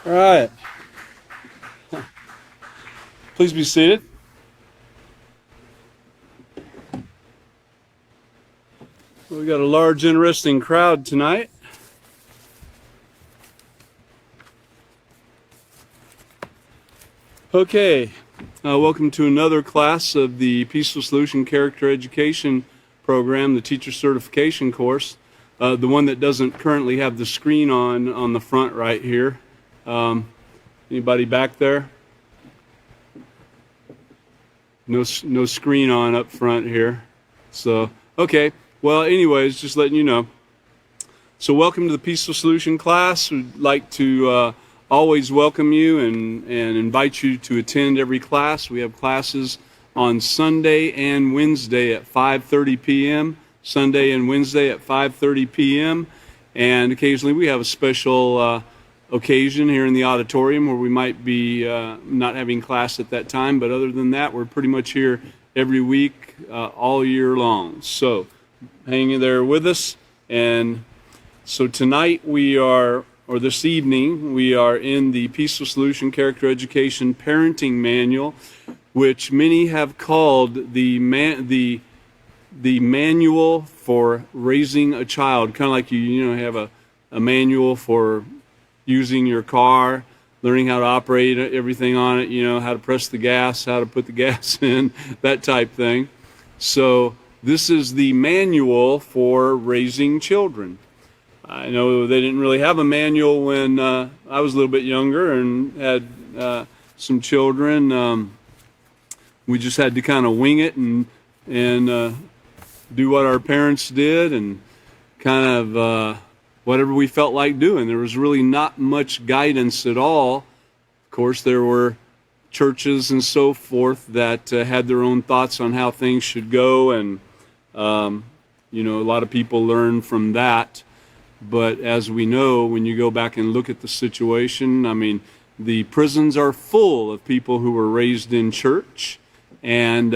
All right. Please be seated. We got a large, interesting crowd tonight. Okay. Welcome to another class of the Peaceful Solution Character Education Program, the Teacher Certification course. The one that doesn't currently have the screen on the front right here. Anybody back there? No screen on up front here. So, okay. Well, anyways, just letting you know. So welcome to the Peaceful Solution class. We'd like to always welcome you and invite you to attend every class. We have classes on Sunday and Wednesday at 5:30 p.m. Sunday and Wednesday at 5:30 p.m. And occasionally we have a special occasion here in the auditorium where we might be not having class at that time. But other than that, we're pretty much here every week, all year long. So hang in there with us. And so tonight or this evening, we are in the Peaceful Solution Character Education Parenting Manual, which many have called the manual for raising a child. Kind of like you have a manual for using your car, learning how to operate everything on it, how to press the gas, how to put the gas in, that type thing. So this is the manual for raising children. I know they didn't really have a manual when I was a little bit younger and had some children. We just had to kind of wing it and do what our parents did and kind of whatever we felt like doing. There was really not much guidance at all. Of course, there were churches and so forth that had their own thoughts on how things should go, and a lot of people learn from that. But as we know, when you go back and look at the situation, I mean, the prisons are full of people who were raised in church. And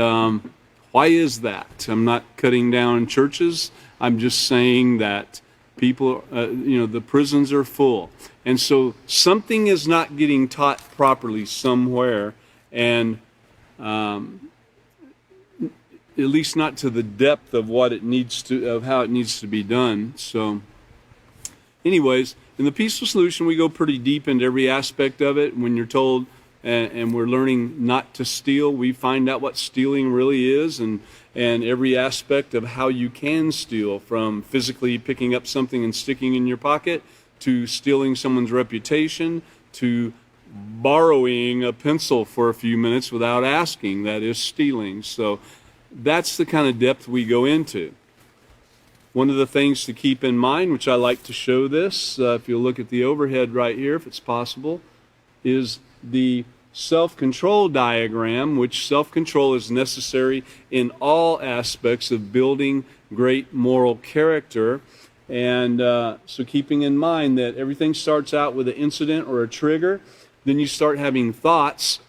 why is that? I'm not cutting down churches. I'm just saying that people, the prisons are full. And so something is not getting taught properly somewhere, and at least not to the depth of what it needs to, of how it needs to be done. So anyways, in the Peaceful Solution, we go pretty deep into every aspect of it. When you're told, and we're learning not to steal, we find out what stealing really is, and every aspect of how you can steal, from physically picking up something and sticking in your pocket, to stealing someone's reputation, to borrowing a pencil for a few minutes without asking. That is stealing. So that's the kind of depth we go into. One of the things to keep in mind, which I like to show this, if you'll look at the overhead right here, if it's possible, is the self-control diagram, which self-control is necessary in all aspects of building great moral character. And so keeping in mind that everything starts out with an incident or a trigger, then you start having thoughts,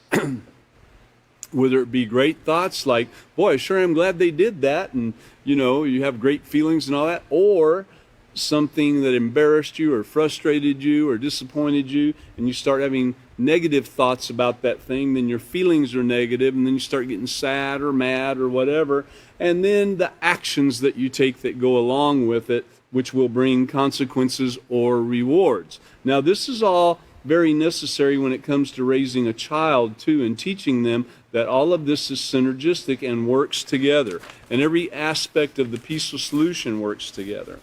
whether it be great thoughts like, boy, I sure am glad they did that, and you have great feelings and all that, or something that embarrassed you or frustrated you or disappointed you, and you start having negative thoughts about that thing, then your feelings are negative, and then you start getting sad or mad or whatever, and then the actions that you take that go along with it, which will bring consequences or rewards. Now, this is all very necessary when it comes to raising a child too, and teaching them that all of this is synergistic and works together, and every aspect of the Peaceful Solution works together.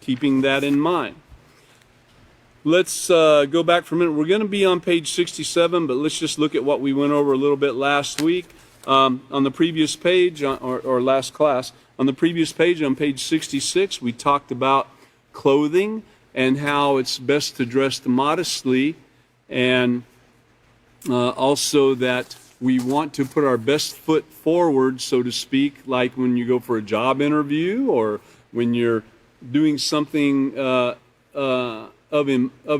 Keeping that in mind, let's go back for a minute. We're going to be on page 67, but let's just look at what we went over a little bit last week on the previous page, or last class. On the previous page, on page 66, we talked about clothing and how it's best to dress modestly, and also that we want to put our best foot forward, so to speak, like when you go for a job interview or when you're doing something of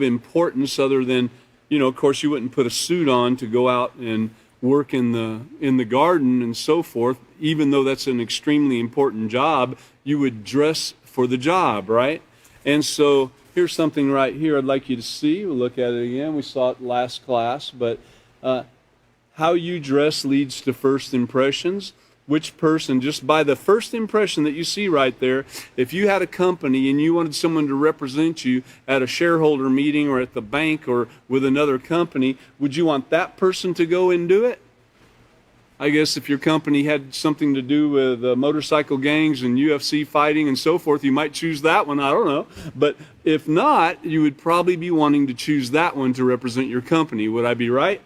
importance, other than, of course, you wouldn't put a suit on to go out and work in the garden and so forth. Even though that's an extremely important job, you would dress for the job, right? And so here's something right here I'd like you to see. We'll look at it again. We saw it last class, but how you dress leads to first impressions. Which person, just by the first impression that you see right there, if you had a company and you wanted someone to represent you at a shareholder meeting or at the bank or with another company, would you want that person to go and do it? I guess if your company had something to do with motorcycle gangs and UFC fighting and so forth, you might choose that one. I don't know. But if not, you would probably be wanting to choose that one to represent your company. Would I be right?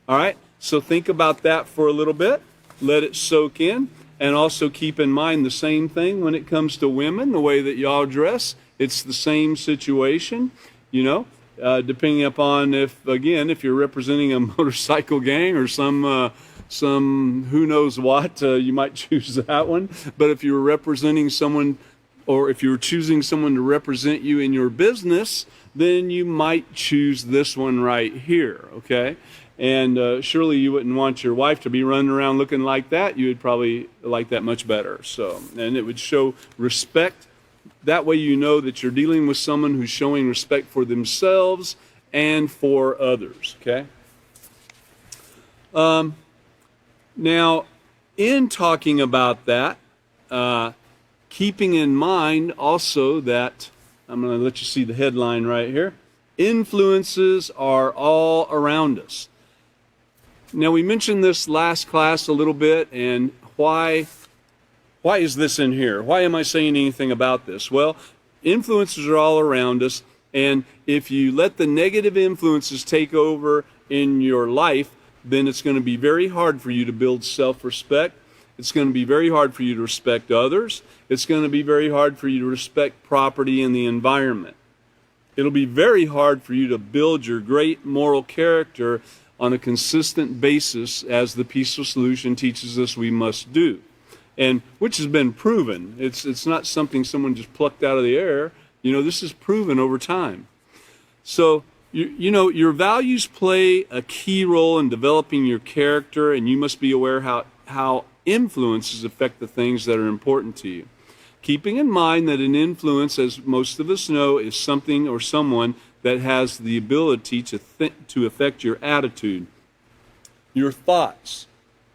All right. So think about that for a little bit. Let it soak in. And also keep in mind the same thing when it comes to women, the way that y'all dress. It's the same situation, you know. Depending upon if you're representing a motorcycle gang or some who knows what, you might choose that one. But if you're representing someone, or if you're choosing someone to represent you in your business, then you might choose this one right here, okay? And surely you wouldn't want your wife to be running around looking like that. You would probably like that much better. So, and it would show respect. That way you know that you're dealing with someone who's showing respect for themselves and for others, okay? Now, in talking about that, keeping in mind also that, I'm going to let you see the headline right here, influences are all around us. Now, we mentioned this last class a little bit, and why is this in here? Why am I saying anything about this? Well, influences are all around us, and if you let the negative influences take over in your life, then it's going to be very hard for you to build self-respect. It's going to be very hard for you to respect others. It's going to be very hard for you to respect property and the environment. It'll be very hard for you to build your great moral character on a consistent basis, as the Peaceful Solution teaches us we must do. And which has been proven. It's not something someone just plucked out of the air. You know, this is proven over time. So, you know, your values play a key role in developing your character, and you must be aware how influences affect the things that are important to you. Keeping in mind that an influence, as most of us know, is something or someone that has the ability to affect your attitude, your thoughts,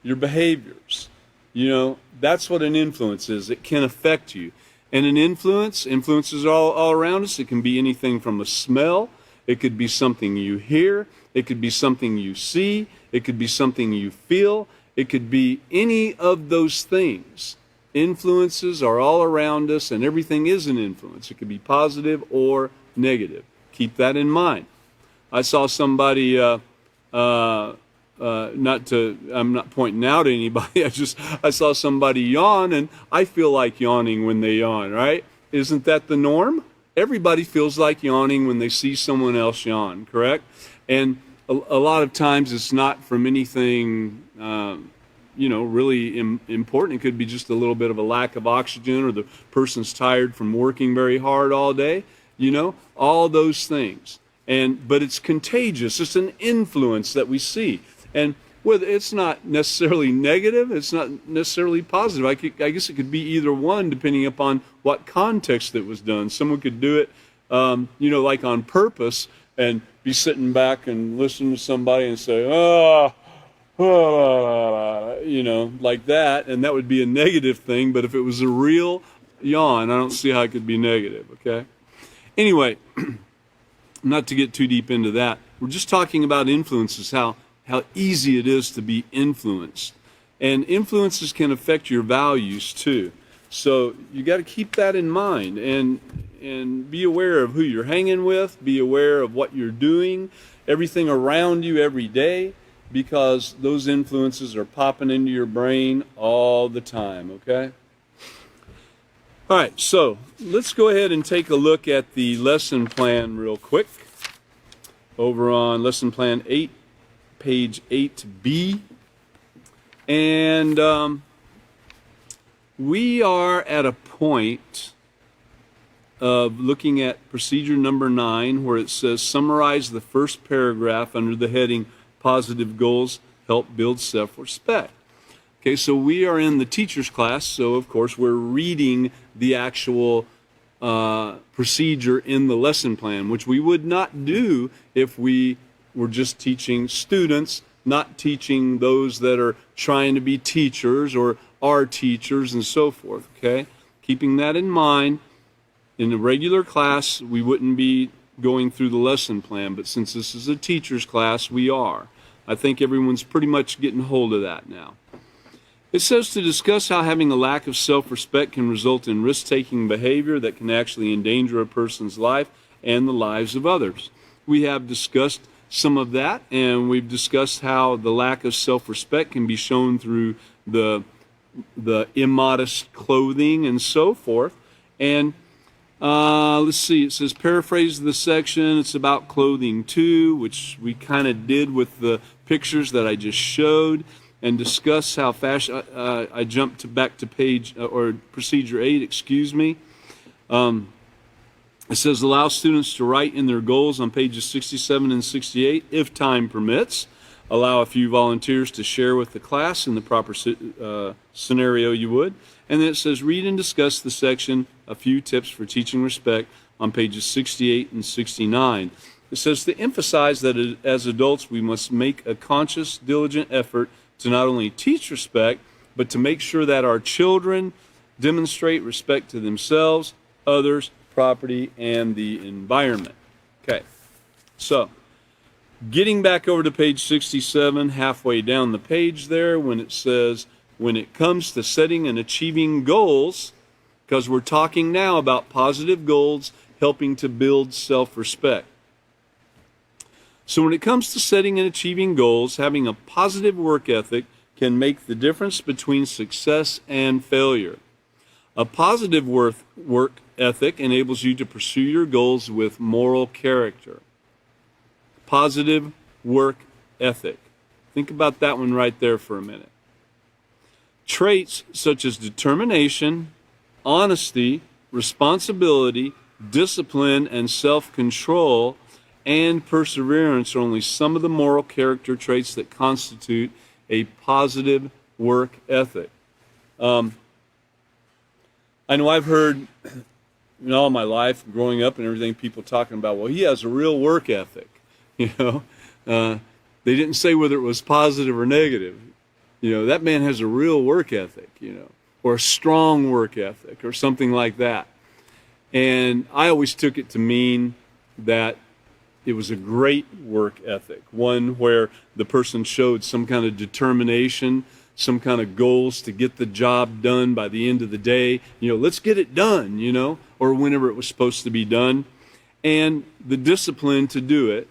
your behaviors. You know, that's what an influence is. It can affect you. And an influences all around us. It can be anything from a smell. It could be something you hear. It could be something you see. It could be something you feel. It could be any of those things. Influences are all around us, and everything is an influence. It could be positive or negative. Keep that in mind. I saw somebody, I'm not pointing out anybody, I saw somebody yawn, and I feel like yawning when they yawn, right? Isn't that the norm? Everybody feels like yawning when they see someone else yawn, correct? And a lot of times it's not from anything, really important. It could be just a little bit of a lack of oxygen, or the person's tired from working very hard all day, all those things. But it's contagious. It's an influence that we see. And whether it's not necessarily negative, it's not necessarily positive. I guess it could be either one, depending upon what context it was done. Someone could do it, like on purpose, and be sitting back and listening to somebody and say, like that, and that would be a negative thing. But if it was a real yawn, I don't see how it could be negative, okay? Anyway, not to get too deep into that, we're just talking about influences, how easy it is to be influenced. And influences can affect your values too. So you got to keep that in mind, and be aware of who you're hanging with, be aware of what you're doing, everything around you every day, because those influences are popping into your brain all the time, okay? All right, so let's go ahead and take a look at the lesson plan real quick. Over on lesson plan 8, page 8B. And we are at a point of looking at procedure number 9, where it says summarize the first paragraph under the heading Positive Goals Help Build Self-Respect. Okay, so we are in the teacher's class, so of course we're reading the actual procedure in the lesson plan, which we would not do if we were just teaching students, not teaching those that are trying to be teachers or are teachers and so forth, okay? Keeping that in mind, in a regular class, we wouldn't be going through the lesson plan, but since this is a teacher's class, we are. I think everyone's pretty much getting hold of that now. It says to discuss how having a lack of self-respect can result in risk-taking behavior that can actually endanger a person's life and the lives of others. We have discussed some of that, and we've discussed how the lack of self-respect can be shown through the immodest clothing and so forth. And let's see, it says paraphrase the section. It's about clothing too, which we kind of did with the pictures that I just showed, and discuss how fashion. I jumped back to page or procedure 8. Excuse me. It says allow students to write in their goals on pages 67 and 68 if time permits. Allow a few volunteers to share with the class in the proper scenario you would. And then it says read and discuss the section a few tips for teaching respect on pages 68 and 69. It says to emphasize that as adults we must make a conscious, diligent effort to not only teach respect, but to make sure that our children demonstrate respect to themselves, others, property, and the environment. Okay, so getting back over to page 67, halfway down the page there, when it says, when it comes to setting and achieving goals, because we're talking now about positive goals helping to build self-respect. So when it comes to setting and achieving goals, having a positive work ethic can make the difference between success and failure. A positive work ethic enables you to pursue your goals with moral character. Positive work ethic. Think about that one right there for a minute. Traits such as determination, honesty, responsibility, discipline, and self-control and perseverance are only some of the moral character traits that constitute a positive work ethic. I know I've heard all my life, growing up and everything, people talking about, well, he has a real work ethic. You know, they didn't say whether it was positive or negative. You know, that man has a real work ethic, you know, or a strong work ethic or something like that. And I always took it to mean that it was a great work ethic, one where the person showed some kind of determination, some kind of goals to get the job done by the end of the day. You know, let's get it done, you know, or whenever it was supposed to be done. And the discipline to do it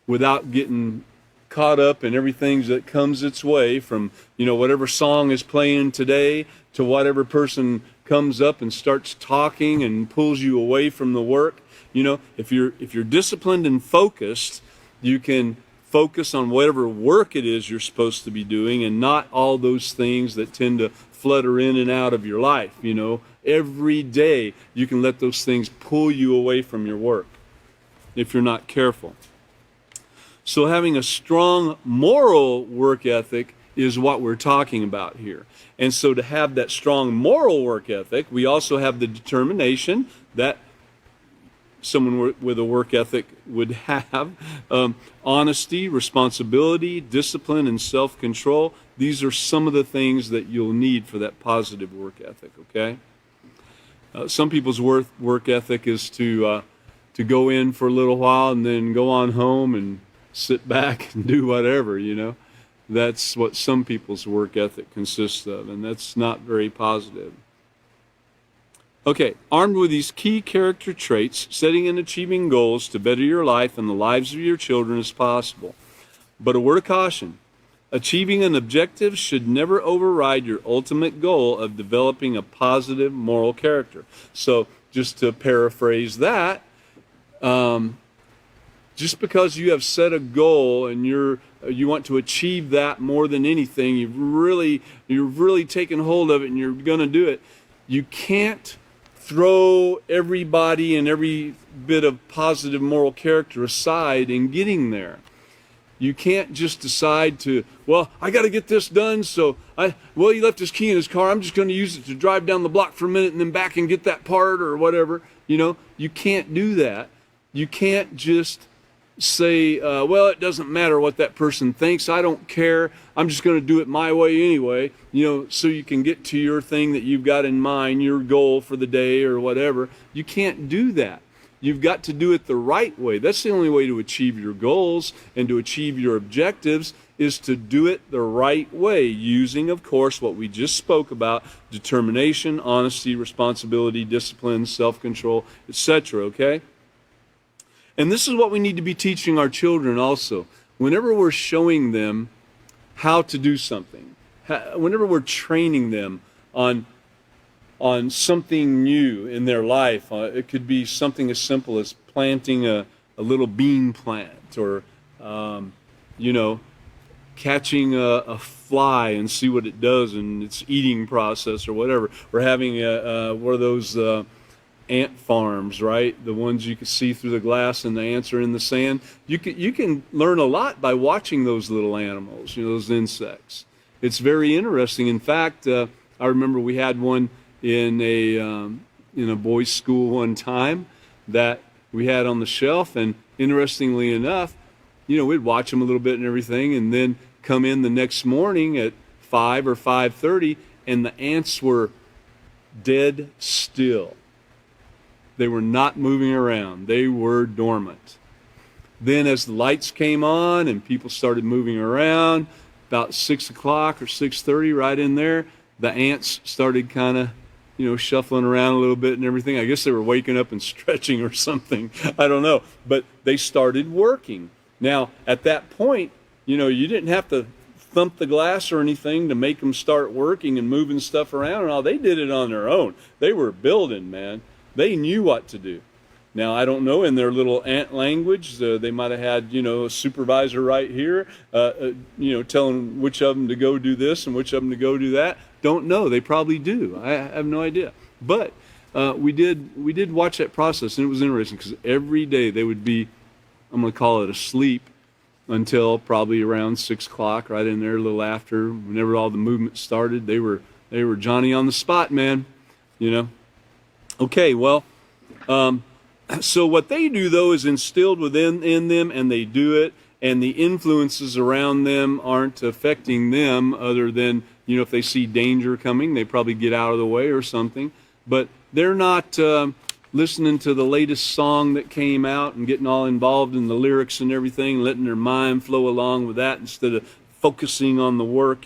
without getting caught up in everything that comes its way, from, you know, whatever song is playing today to whatever person comes up and starts talking and pulls you away from the work. You know, if you're disciplined and focused, you can focus on whatever work it is you're supposed to be doing and not all those things that tend to flutter in and out of your life. You know, every day you can let those things pull you away from your work if you're not careful. So having a strong moral work ethic is what we're talking about here. And so to have that strong moral work ethic, we also have the determination that someone with a work ethic would have. Honesty, responsibility, discipline, and self-control. These are some of the things that you'll need for that positive work ethic, okay? Some people's work ethic is to go in for a little while and then go on home and sit back and do whatever, you know. That's what some people's work ethic consists of, and that's not very positive. Okay, armed with these key character traits, setting and achieving goals to better your life and the lives of your children is possible. But a word of caution, achieving an objective should never override your ultimate goal of developing a positive moral character. So just to paraphrase that, just because you have set a goal and you want to achieve that more than anything, you've really taken hold of it and you're going to do it, you can't throw everybody and every bit of positive moral character aside in getting there. You can't just decide to, well, I got to get this done, so he left his key in his car. I'm just going to use it to drive down the block for a minute and then back and get that part or whatever. You can't do that. You can't just say, well, it doesn't matter what that person thinks. I don't care. I'm just going to do it my way anyway, so you can get to your thing that you've got in mind, your goal for the day or whatever. You can't do that. You've got to do it the right way. That's the only way to achieve your goals and to achieve your objectives, is to do it the right way, using, of course, what we just spoke about: determination, honesty, responsibility, discipline, self-control, etc., okay? And this is what we need to be teaching our children also. Whenever we're showing them how to do something, whenever we're training them on something new in their life, it could be something as simple as planting a little bean plant, or, catching a fly and see what it does in its eating process or whatever, or having one of those ant farms, right? The ones you can see through the glass and the ants are in the sand. You can learn a lot by watching those little animals, those insects. It's very interesting. In fact, I remember we had one in a boys' school one time that we had on the shelf, and interestingly enough, we'd watch them a little bit and everything, and then come in the next morning at 5 or 5:30, and the ants were dead still. They were not moving around. They were dormant. Then as the lights came on and people started moving around, about 6 o'clock or 6:30, right in there, the ants started kind of, shuffling around a little bit and everything. I guess they were waking up and stretching or something. I don't know. But they started working. Now, at that point, you didn't have to thump the glass or anything to make them start working and moving stuff around and all. They did it on their own. They were building, man. They knew what to do. Now, I don't know, in their little ant language, they might have had, a supervisor right here, telling which of them to go do this and which of them to go do that. Don't know. They probably do. I have no idea. But we did watch that process, and it was interesting because every day they would be, I'm going to call it, asleep until probably around 6 o'clock, right in there, a little after. Whenever all the movement started, they were Johnny on the spot, man. Okay, well, so what they do, though, is instilled in them, and they do it, and the influences around them aren't affecting them, other than, if they see danger coming, they probably get out of the way or something. But they're not listening to the latest song that came out and getting all involved in the lyrics and everything, letting their mind flow along with that instead of focusing on the work,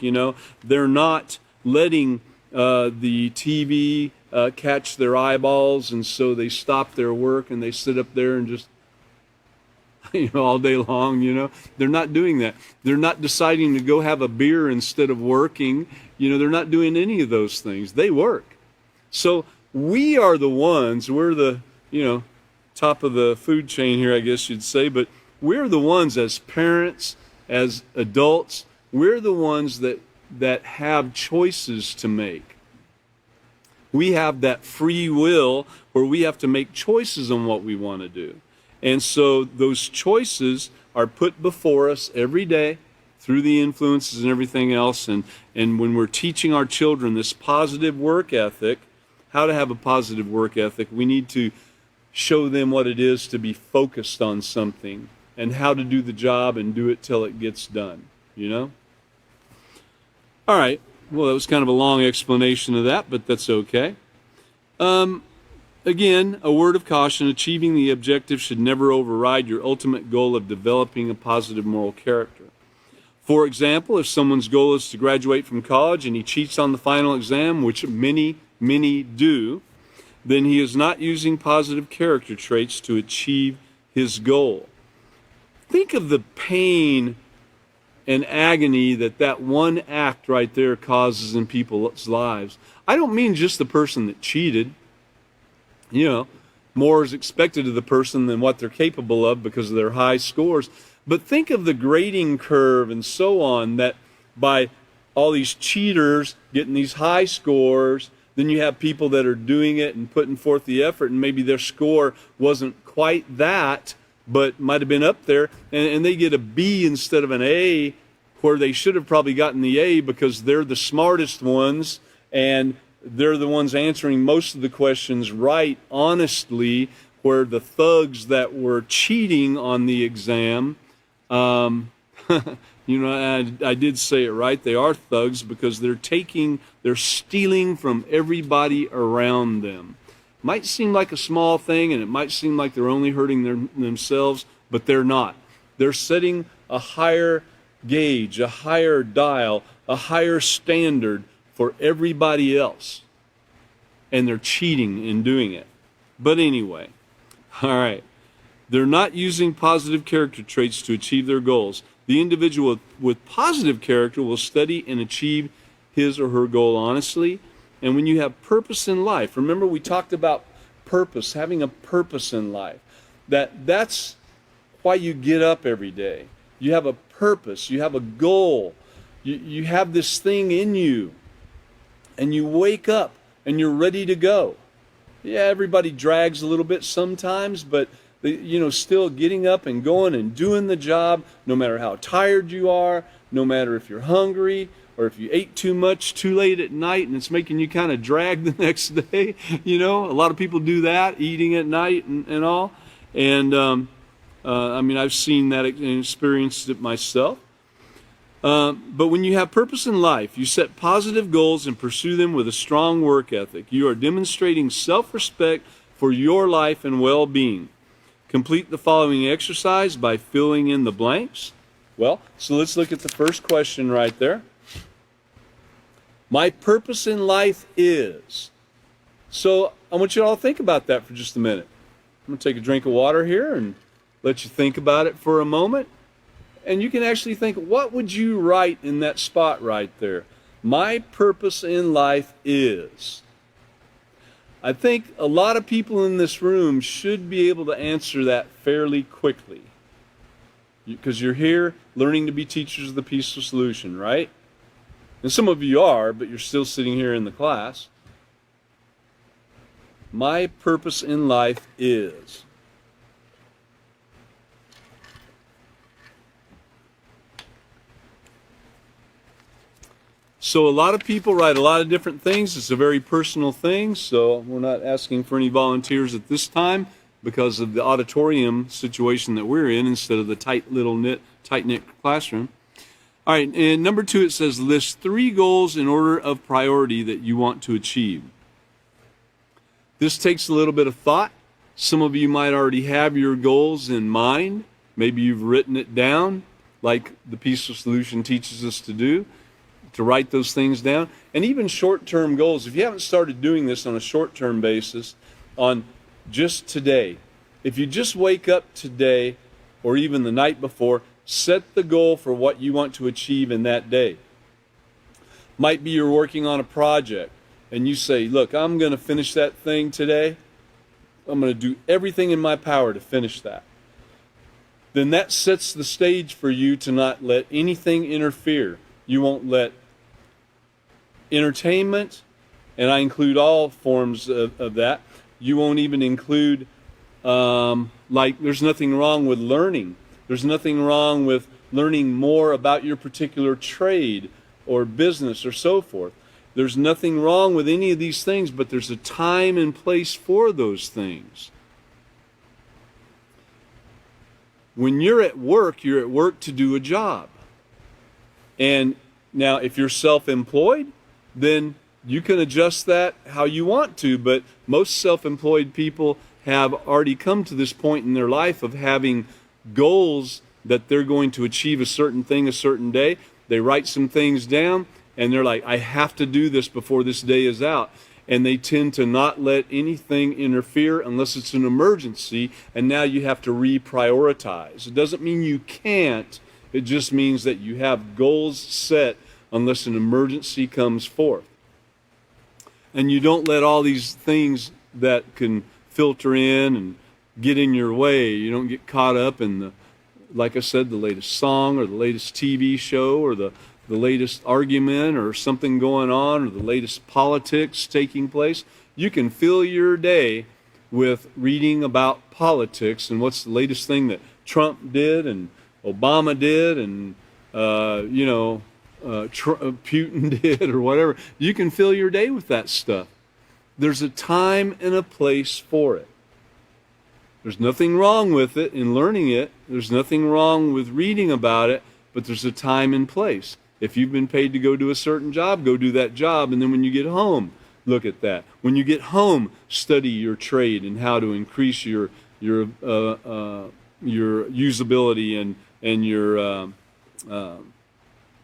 They're not letting the TV catch their eyeballs, and so they stop their work and they sit up there and just, all day long, They're not doing that. They're not deciding to go have a beer instead of working. They're not doing any of those things. They work. So we are the ones, we're the, top of the food chain here, I guess you'd say, but we're the ones as parents, as adults, we're the ones that have choices to make. We have that free will where we have to make choices on what we want to do. And so those choices are put before us every day through the influences and everything else. And when we're teaching our children this positive work ethic, how to have a positive work ethic, we need to show them what it is to be focused on something and how to do the job and do it till it gets done, All right. Well, that was kind of a long explanation of that, but that's okay. Again, a word of caution: achieving the objective should never override your ultimate goal of developing a positive moral character. For example, if someone's goal is to graduate from college and he cheats on the final exam, which many do, then he is not using positive character traits to achieve his goal. Think of the pain and agony that one act right there causes in people's lives. I don't mean just the person that cheated. More is expected of the person than what they're capable of because of their high scores. But think of the grading curve and so on, that by all these cheaters getting these high scores, then you have people that are doing it and putting forth the effort, and maybe their score wasn't quite that, but might have been up there, and they get a B instead of an A, where they should have probably gotten the A because they're the smartest ones, and they're the ones answering most of the questions right, honestly, where the thugs that were cheating on the exam, you know, I did say it right, they are thugs because they're stealing from everybody around them. Might seem like a small thing, and it might seem like they're only hurting themselves, but they're not. They're setting a higher gauge, a higher dial, a higher standard for everybody else. And they're cheating in doing it. But anyway, all right. They're not using positive character traits to achieve their goals. The individual with positive character will study and achieve his or her goal honestly. And when you have purpose in life, remember we talked about purpose, having a purpose in life. That's why you get up every day. You have a purpose, you have a goal, you have this thing in you, and you wake up and you're ready to go. Yeah, everybody drags a little bit sometimes, but still getting up and going and doing the job, no matter how tired you are, no matter if you're hungry, or if you ate too much too late at night and it's making you kind of drag the next day. A lot of people do that, eating at night and all. And I've seen that and experienced it myself. But when you have purpose in life, you set positive goals and pursue them with a strong work ethic. You are demonstrating self-respect for your life and well-being. Complete the following exercise by filling in the blanks. Well, so let's look at the first question right there. My purpose in life is. So I want you all to think about that for just a minute. I'm going to take a drink of water here and let you think about it for a moment. And you can actually think, what would you write in that spot right there? My purpose in life is. I think a lot of people in this room should be able to answer that fairly quickly. Because you're here learning to be teachers of the peaceful solution, right? And some of you are, but you're still sitting here in the class. My purpose in life is. So a lot of people write a lot of different things. It's a very personal thing, so we're not asking for any volunteers at this time because of the auditorium situation that we're in instead of the tight-knit classroom. All right, and number 2, it says list 3 goals in order of priority that you want to achieve. This takes a little bit of thought. Some of you might already have your goals in mind. Maybe you've written it down like the Peaceful Solution teaches us to do, to write those things down. And even short-term goals. If you haven't started doing this on a short-term basis, on just today, if you just wake up today or even the night before, set the goal for what you want to achieve in that day. Might be you're working on a project and you say, look, I'm going to finish that thing today. I'm going to do everything in my power to finish that. Then that sets the stage for you to not let anything interfere. You won't let entertainment, and I include all forms of that. You won't even include, there's nothing wrong with learning. There's nothing wrong with learning more about your particular trade or business or so forth. There's nothing wrong with any of these things, but there's a time and place for those things. When you're at work to do a job. And now if you're self-employed, then you can adjust that how you want to, but most self-employed people have already come to this point in their life of having goals that they're going to achieve a certain thing a certain day. They write some things down and they're like, I have to do this before this day is out. And they tend to not let anything interfere unless it's an emergency, and now you have to reprioritize. It doesn't mean you can't, it just means that you have goals set unless an emergency comes forth. And you don't let all these things that can filter in and get in your way. You don't get caught up in like I said, the latest song or the latest TV show or the latest argument or something going on or the latest politics taking place. You can fill your day with reading about politics and what's the latest thing that Trump did and Obama did and Putin did or whatever. You can fill your day with that stuff. There's a time and a place for it. There's nothing wrong with it in learning it. There's nothing wrong with reading about it, but there's a time and place. If you've been paid to go do a certain job, go do that job, and then when you get home, look at that. When you get home, study your trade and how to increase your usability and your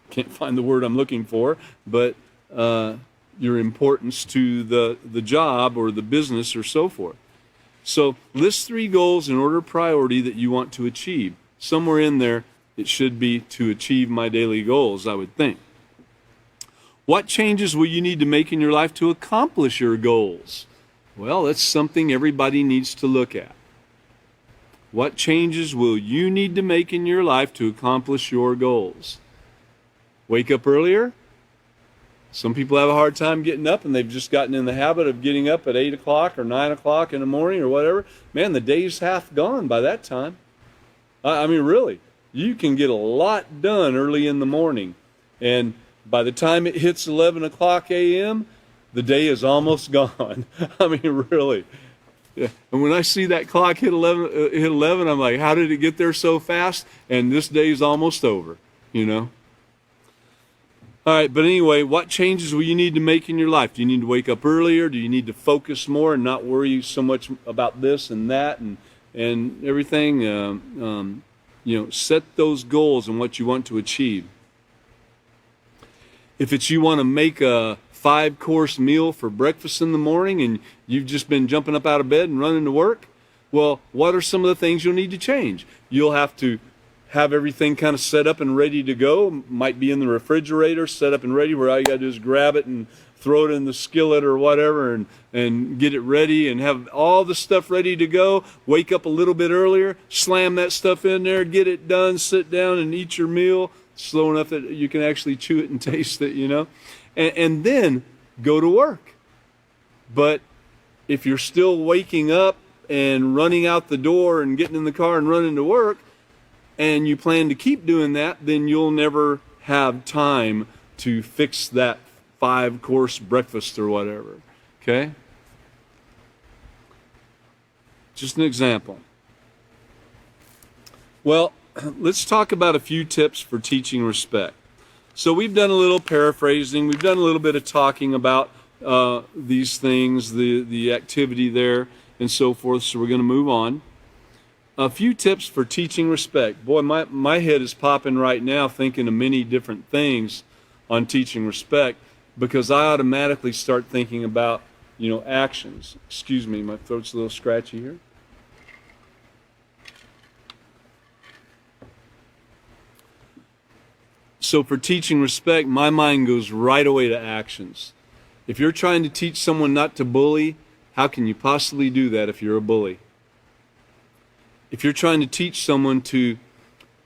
can't find the word I'm looking for, but your importance to the job or the business or so forth. So list 3 goals in order of priority that you want to achieve. Somewhere in there, it should be to achieve my daily goals, I would think. What changes will you need to make in your life to accomplish your goals? Well, that's something everybody needs to look at. What changes will you need to make in your life to accomplish your goals? Wake up earlier? Some people have a hard time getting up, and they've just gotten in the habit of getting up at 8 o'clock or 9 o'clock in the morning or whatever. Man, the day's half gone by that time. I mean, really, you can get a lot done early in the morning. And by the time it hits 11 o'clock a.m., the day is almost gone. I mean, really. Yeah. And when I see that clock hit 11, I'm like, how did it get there so fast? And this day's almost over, you know? All right, but anyway, what changes will you need to make in your life? Do you need to wake up earlier? Do you need to focus more and not worry so much about this and that and everything? Set those goals and what you want to achieve. If it's you want to make a 5-course meal for breakfast in the morning and you've just been jumping up out of bed and running to work, well, what are some of the things you'll need to change? You'll have to have everything kind of set up and ready to go. Might be in the refrigerator, set up and ready, where all you got to do is grab it and throw it in the skillet or whatever and get it ready and have all the stuff ready to go. Wake up a little bit earlier, slam that stuff in there, get it done, sit down and eat your meal slow enough that you can actually chew it and taste it, you know, and then go to work. But if you're still waking up and running out the door and getting in the car and running to work, and you plan to keep doing that, then you'll never have time to fix that 5-course breakfast or whatever, okay? Just an example. Well, let's talk about a few tips for teaching respect. So we've done a little paraphrasing, we've done a little bit of talking about these things, the activity there, and so forth, so we're going to move on. A few tips for teaching respect. Boy, my head is popping right now thinking of many different things on teaching respect because I automatically start thinking about, actions. Excuse me, my throat's a little scratchy here. So for teaching respect, my mind goes right away to actions. If you're trying to teach someone not to bully, how can you possibly do that if you're a bully? If you're trying to teach someone to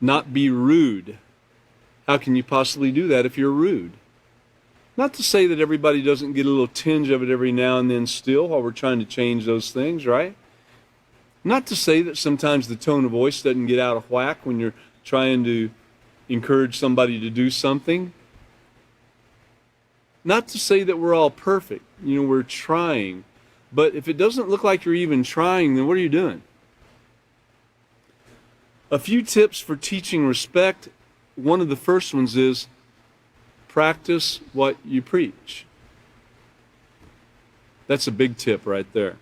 not be rude, how can you possibly do that if you're rude? Not to say that everybody doesn't get a little tinge of it every now and then still while we're trying to change those things, right? Not to say that sometimes the tone of voice doesn't get out of whack when you're trying to encourage somebody to do something. Not to say that we're all perfect. We're trying. But if it doesn't look like you're even trying, then what are you doing? A few tips for teaching respect. One of the first ones is practice what you preach. That's a big tip right there.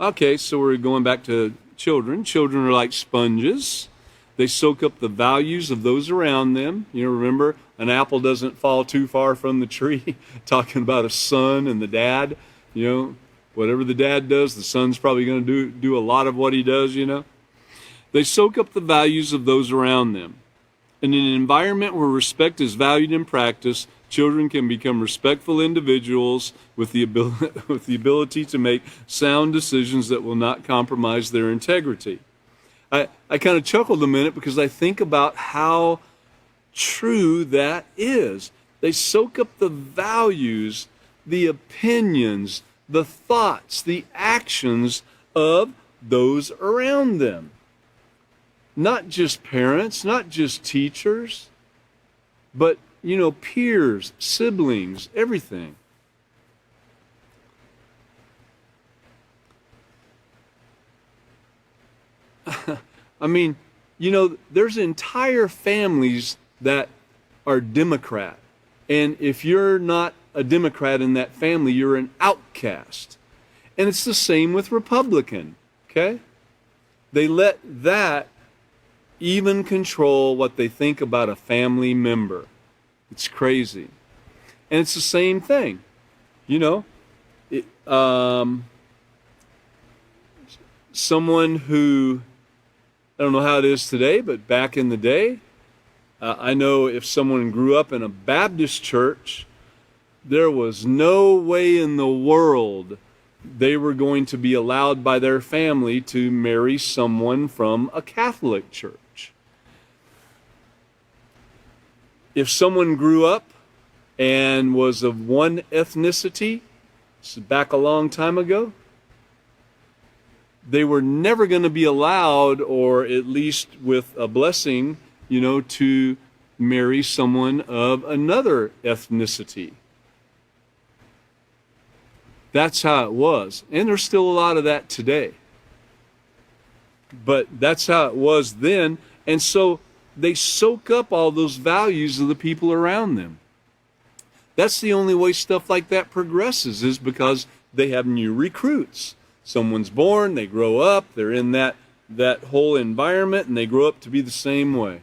Okay, so we're going back to children. Children are like sponges. They soak up the values of those around them. Remember, an apple doesn't fall too far from the tree. Talking about a son and the dad. Whatever the dad does, the son's probably going to do a lot of what he does, They soak up the values of those around them. In an environment where respect is valued and practiced, children can become respectful individuals with the ability to make sound decisions that will not compromise their integrity. I kind of chuckled a minute because I think about how true that is. They soak up the values, the opinions, the thoughts, the actions of those around them. Not just parents, not just teachers, but, peers, siblings, everything. I mean, there's entire families that are Democrat. And if you're not a Democrat in that family, you're an outcast. And it's the same with Republican, okay? They let that even control what they think about a family member. It's crazy. And it's the same thing. Someone who, I don't know how it is today, but back in the day, I know if someone grew up in a Baptist church, there was no way in the world they were going to be allowed by their family to marry someone from a Catholic church. If someone grew up and was of one ethnicity, this is back a long time ago, they were never going to be allowed, or at least with a blessing, to marry someone of another ethnicity. That's how it was. And there's still a lot of that today. But that's how it was then. And so they soak up all those values of the people around them. That's the only way stuff like that progresses, is because they have new recruits. Someone's born, they grow up, they're in that whole environment, and they grow up to be the same way.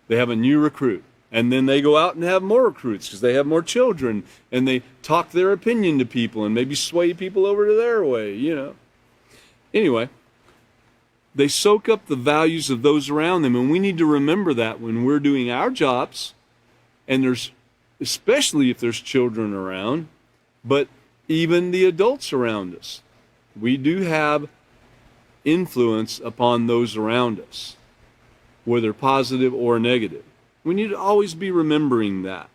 They have a new recruit. And then they go out and have more recruits because they have more children, and they talk their opinion to people and maybe sway people over to their way, Anyway, they soak up the values of those around them, and we need to remember that when we're doing our jobs, and especially if there's children around, but even the adults around us. We do have influence upon those around us, whether positive or negative. We need to always be remembering that.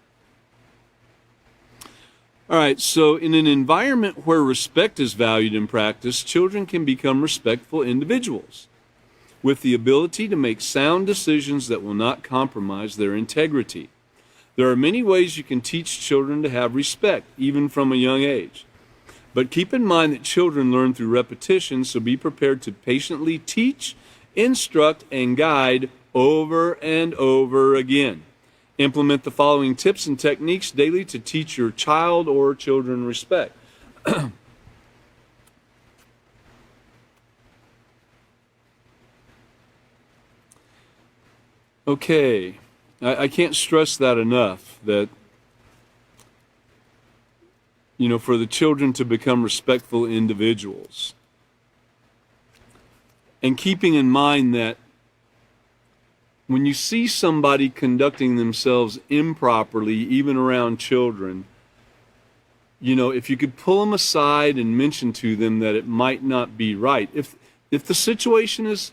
All right, so in an environment where respect is valued and practiced, children can become respectful individuals with the ability to make sound decisions that will not compromise their integrity. There are many ways you can teach children to have respect, even from a young age. But keep in mind that children learn through repetition, so be prepared to patiently teach, instruct, and guide over and over again. Implement the following tips and techniques daily to teach your child or children respect. Okay, I can't stress that enough, that for the children to become respectful individuals. And keeping in mind that when you see somebody conducting themselves improperly, even around children, if you could pull them aside and mention to them that it might not be right. If the situation is,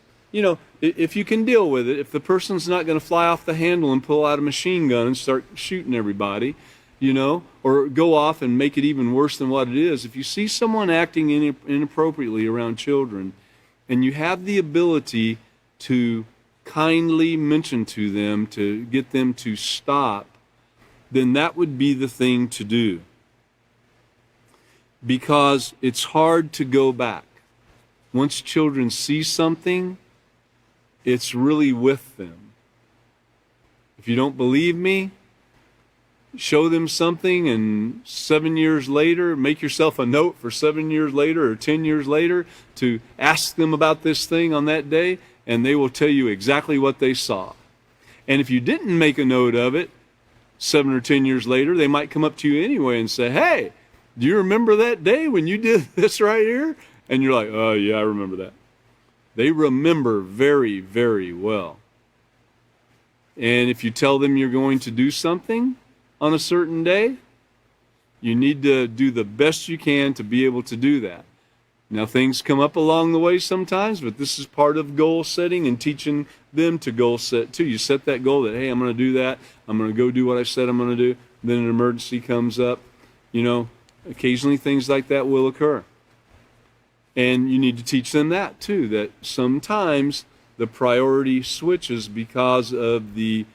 if you can deal with it, if the person's not going to fly off the handle and pull out a machine gun and start shooting everybody, or go off and make it even worse than what it is. If you see someone acting inappropriately around children, and you have the ability to kindly mention to them, to get them to stop, then that would be the thing to do. Because it's hard to go back. Once children see something, it's really with them. If you don't believe me, show them something, and 7 years later, make yourself a note for 7 years later or 10 years later to ask them about this thing on that day, and they will tell you exactly what they saw. And if you didn't make a note of it, 7 or 10 years later, they might come up to you anyway and say, "Hey, do you remember that day when you did this right here?" And you're like, "Oh, yeah, I remember that." They remember very, very well. And if you tell them you're going to do something on a certain day, you need to do the best you can to be able to do that. Now, things come up along the way sometimes, but this is part of goal setting and teaching them to goal set too. You set that goal that, hey, I'm going to do that. I'm going to go do what I said I'm going to do. Then an emergency comes up. Occasionally things like that will occur. And you need to teach them that too, that sometimes the priority switches because of the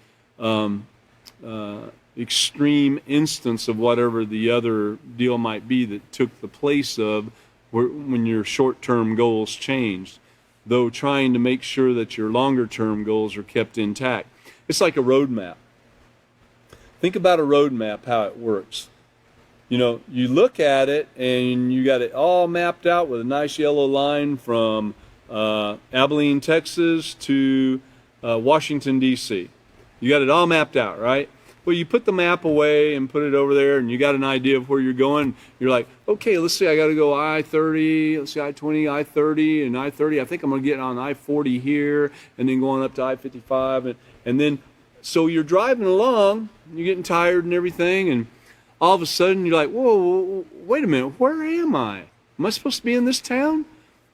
extreme instance of whatever the other deal might be that took the place of when your short-term goals changed, though trying to make sure that your longer-term goals are kept intact. It's like a roadmap. Think about a roadmap, how it works. You know, you look at it and you got it all mapped out with a nice yellow line from Abilene, Texas to Washington, D.C. You got it all mapped out, right? Well, you put the map away and put it over there, and you got an idea of where you're going. You're like, okay, let's see, I got to go I-30, let's see, I-20, I-30, and I-30. I think I'm going to get on I-40 here, and then going up to I-55. And then, so you're driving along, you're getting tired and everything, and all of a sudden you're like, whoa, wait a minute, where am I? Am I supposed to be in this town?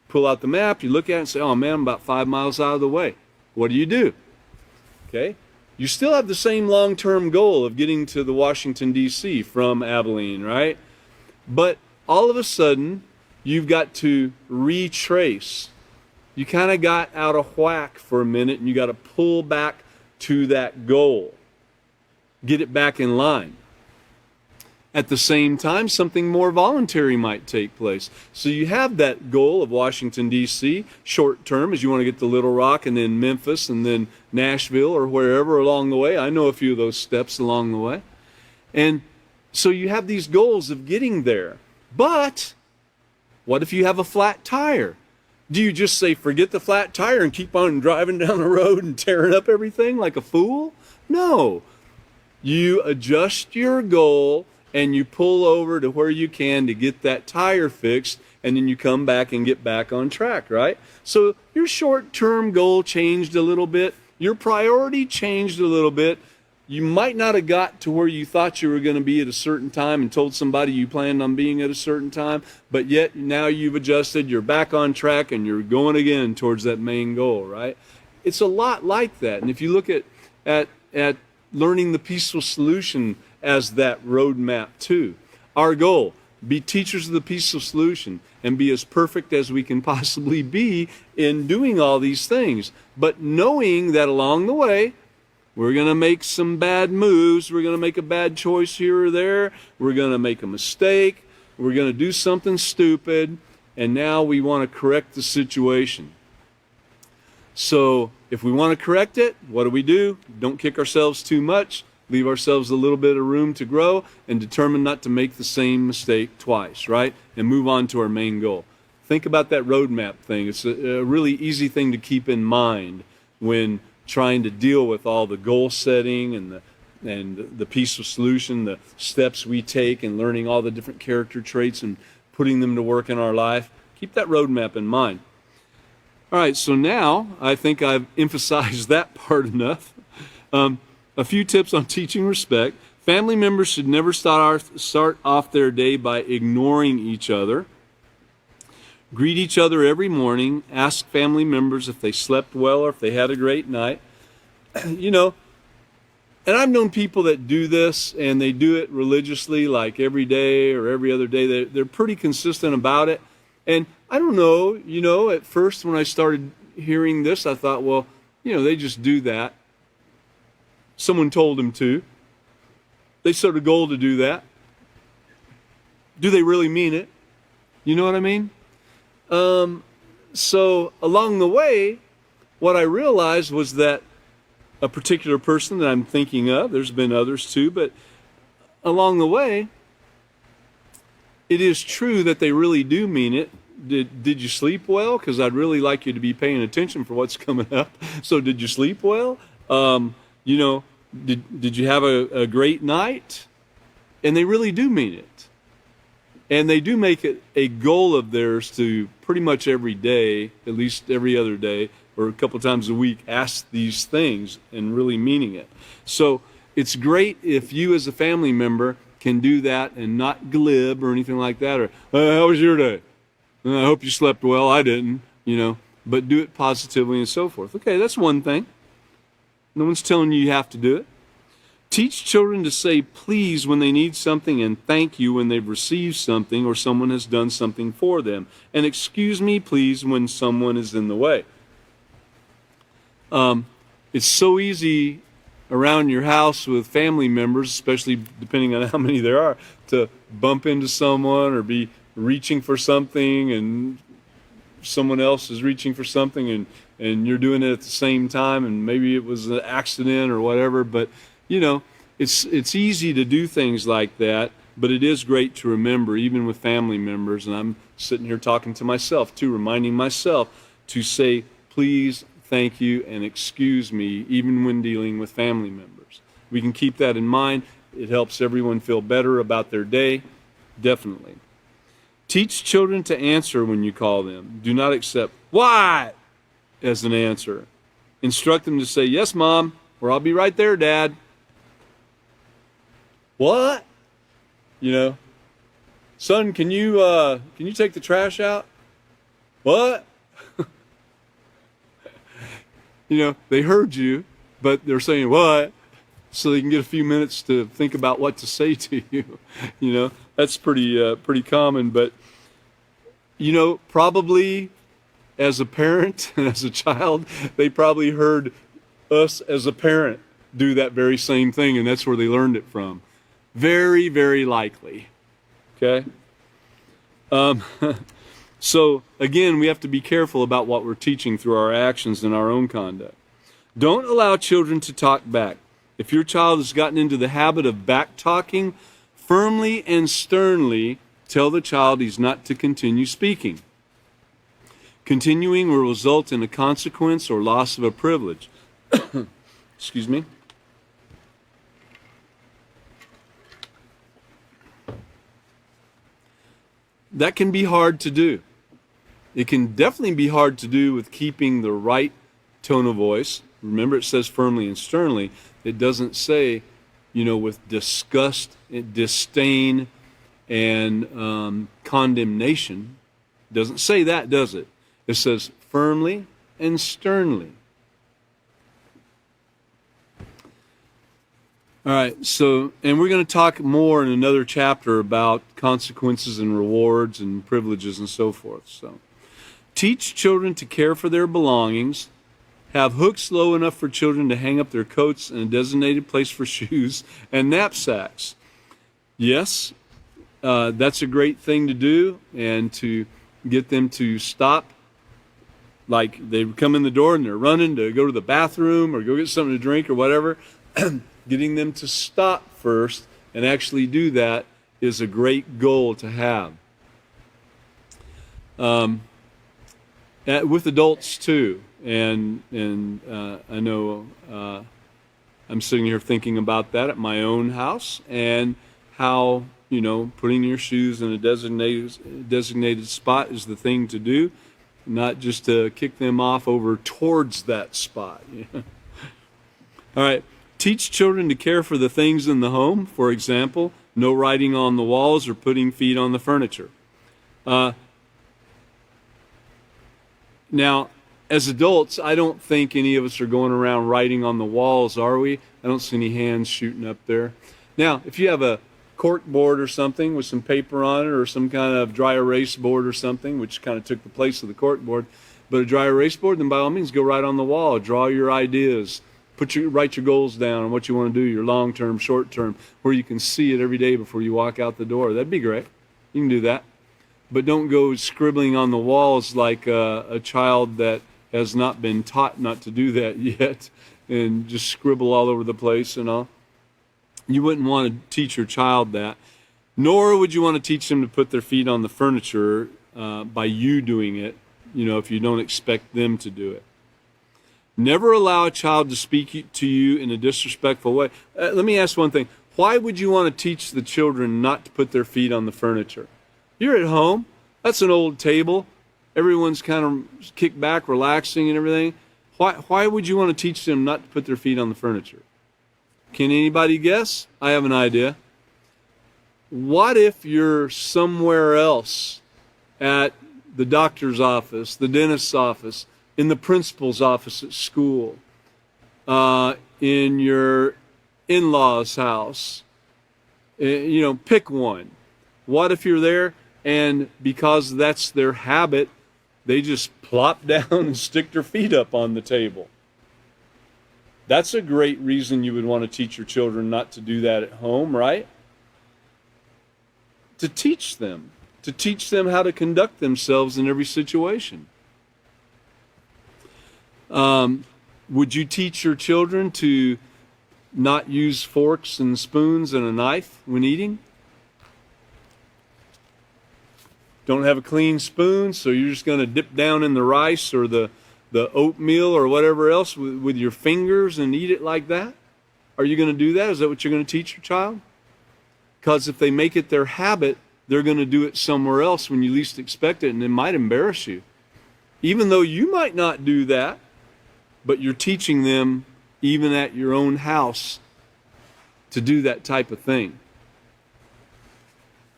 Pull out the map, you look at it and say, oh man, I'm about 5 miles out of the way. What do? Okay? You still have the same long-term goal of getting to the Washington, D.C. from Abilene, right? But all of a sudden, you've got to retrace. You kind of got out of whack for a minute, and you got to pull back to that goal. Get it back in line. At the same time, something more voluntary might take place. So you have that goal of Washington, D.C., short term, as you want to get to Little Rock and then Memphis and then Nashville or wherever along the way. I know a few of those steps along the way. And so you have these goals of getting there. But what if you have a flat tire? Do you just say, forget the flat tire and keep on driving down the road and tearing up everything like a fool? No. You adjust your goal and you pull over to where you can to get that tire fixed, and then you come back and get back on track, right? So your short-term goal changed a little bit. Your priority changed a little bit. You might not have got to where you thought you were going to be at a certain time and told somebody you planned on being at a certain time, but yet now you've adjusted, you're back on track, and you're going again towards that main goal, right? It's a lot like that. And if you look at learning the peaceful solution as that roadmap too. Our goal, be teachers of the peaceful solution and be as perfect as we can possibly be in doing all these things. But knowing that along the way, we're going to make some bad moves, we're going to make a bad choice here or there, we're going to make a mistake, we're going to do something stupid, and now we want to correct the situation. So if we want to correct it, what do? Don't kick ourselves too much. Leave ourselves a little bit of room to grow and determine not to make the same mistake twice, right? And move on to our main goal. Think about that roadmap thing. It's a really easy thing to keep in mind when trying to deal with all the goal setting and the peaceful solution, the steps we take, and learning all the different character traits and putting them to work in our life. Keep that roadmap in mind. All right, so now I think I've emphasized that part enough. A few tips on teaching respect. Family members should never start off their day by ignoring each other. Greet each other every morning. Ask family members if they slept well or if they had a great night. You know, and I've known people that do this, and they do it religiously, like every day or every other day. They're pretty consistent about it. And I don't know, you know, at first when I started hearing this, I thought, well, you know, they just do that. Someone told them to. They set a goal to do that. Do they really mean it? You know what I mean? So along the way, what I realized was that a particular person that I'm thinking of, there's been others too, but along the way, it is true that they really do mean it. Did you sleep well? Because I'd really like you to be paying attention for what's coming up. So did you sleep well? You know, did you have a great night? And they really do mean it. And they do make it a goal of theirs to pretty much every day, at least every other day, or a couple times a week, ask these things and really meaning it. So it's great if you as a family member can do that and not glib or anything like that, or, how was your day? I hope you slept well. I didn't, you know, but do it positively and so forth. Okay, that's one thing. No one's telling you have to do it. Teach children to say please when they need something and thank you when they've received something or someone has done something for them. And excuse me, please, when someone is in the way. It's so easy around your house with family members, especially depending on how many there are, to bump into someone or be reaching for something and someone else is reaching for something and you're doing it at the same time, and maybe it was an accident or whatever, but you know, it's easy to do things like that, but it is great to remember, even with family members, and I'm sitting here talking to myself too, reminding myself to say please, thank you, and excuse me, even when dealing with family members. We can keep that in mind. It helps everyone feel better about their day, definitely. Teach children to answer when you call them. Do not accept "what" as an answer. Instruct them to say, "Yes, Mom," or "I'll be right there, Dad." What? You know, "Son, can you take the trash out?" What? You know, they heard you, but they're saying "what," so they can get a few minutes to think about what to say to you. You know, that's pretty common. But you know, probably as a parent and as a child, they probably heard us as a parent do that very same thing, and that's where they learned it from. Very, very likely. Okay? So, again, we have to be careful about what we're teaching through our actions and our own conduct. Don't allow children to talk back. If your child has gotten into the habit of back-talking, firmly and sternly tell the child he's not to continue speaking. Continuing will result in a consequence or loss of a privilege. Excuse me. That can be hard to do. It can definitely be hard to do with keeping the right tone of voice. Remember, it says firmly and sternly. It doesn't say, you know, with disgust, disdain, and condemnation. It doesn't say that, does it? It says firmly and sternly. All right, so, and we're going to talk more in another chapter about consequences and rewards and privileges and so forth. So, teach children to care for their belongings. Have hooks low enough for children to hang up their coats and a designated place for shoes and knapsacks. Yes, that's a great thing to do, and to get them to stop. Like they come in the door and they're running to go to the bathroom or go get something to drink or whatever. Getting them to stop first and actually do that is a great goal to have. With adults too, and I know I'm sitting here thinking about that at my own house and how, you know, putting your shoes in a designated spot is the thing to do, not just to kick them off over towards that spot. All right. Teach children to care for the things in the home. For example, no writing on the walls or putting feet on the furniture. Now, as adults, I don't think any of us are going around writing on the walls, are we? I don't see any hands shooting up there. Now, if you have a cork board or something with some paper on it, or some kind of dry erase board or something, which kind of took the place of the cork board, but a dry erase board, then by all means go right on the wall. Draw your ideas. Write your goals down on what you want to do, your long-term, short-term, where you can see it every day before you walk out the door. That'd be great. You can do that. But don't go scribbling on the walls like a child that has not been taught not to do that yet, and just scribble all over the place and all. You wouldn't want to teach your child that. Nor would you want to teach them to put their feet on the furniture by you doing it, you know, if you don't expect them to do it. Never allow a child to speak to you in a disrespectful way. Let me ask one thing. Why would you want to teach the children not to put their feet on the furniture? You're at home. That's an old table. Everyone's kind of kicked back, relaxing and everything. Why would you want to teach them not to put their feet on the furniture? Can anybody guess? I have an idea. What if you're somewhere else, at the doctor's office, the dentist's office, in the principal's office at school, in your in-laws' house? Pick one. What if you're there and because that's their habit, they just plop down and stick their feet up on the table? That's a great reason you would want to teach your children not to do that at home, right? To teach them how to conduct themselves in every situation. Would you teach your children to not use forks and spoons and a knife when eating? Don't have a clean spoon, so you're just going to dip down in the rice or the oatmeal or whatever else with your fingers and eat it like that? Are you going to do that? Is that what you're going to teach your child? Because if they make it their habit, they're going to do it somewhere else when you least expect it, and it might embarrass you. Even though you might not do that, but you're teaching them, even at your own house, to do that type of thing.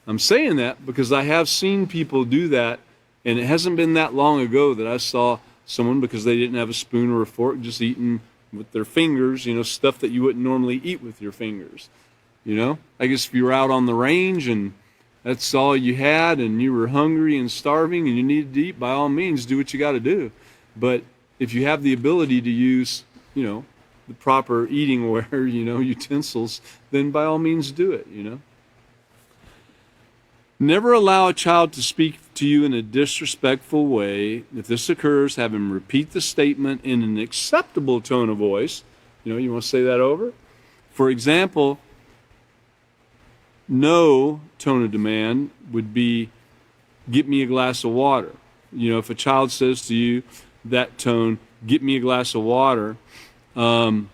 I'm saying that because I have seen people do that, and it hasn't been that long ago that I saw someone, because they didn't have a spoon or a fork, just eating with their fingers, stuff that you wouldn't normally eat with your fingers. I guess if you were out on the range and that's all you had and you were hungry and starving and you needed to eat, by all means, do what you got to do. But if you have the ability to use, the proper eating ware, utensils, then by all means do it, Never allow a child to speak to you in a disrespectful way. If this occurs, have him repeat the statement in an acceptable tone of voice. You want to say that over? For example, no tone of demand would be, get me a glass of water. If a child says to you that tone, get me a glass of water, then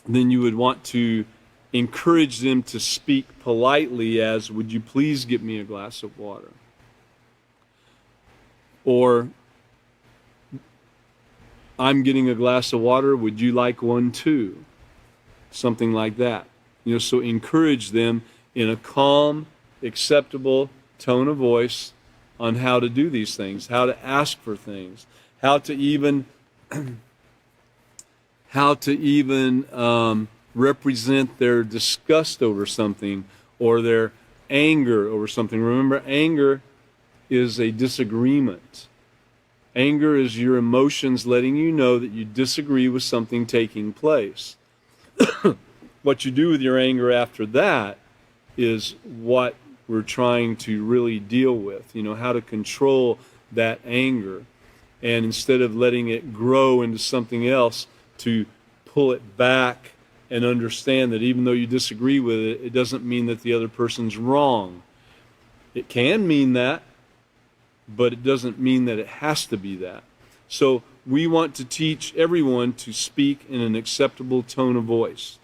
you would want to encourage them to speak politely as, would you please get me a glass of water? Or, I'm getting a glass of water, would you like one too? Something like that. So encourage them in a calm, acceptable tone of voice on how to do these things, how to ask for things, how to even represent their disgust over something or their anger over something. Remember, anger is a disagreement. Anger is your emotions letting you know that you disagree with something taking place. What you do with your anger after that is what we're trying to really deal with. How to control that anger. And instead of letting it grow into something else, to pull it back and understand that even though you disagree with it, it doesn't mean that the other person's wrong. It can mean that, but it doesn't mean that it has to be that. So we want to teach everyone to speak in an acceptable tone of voice.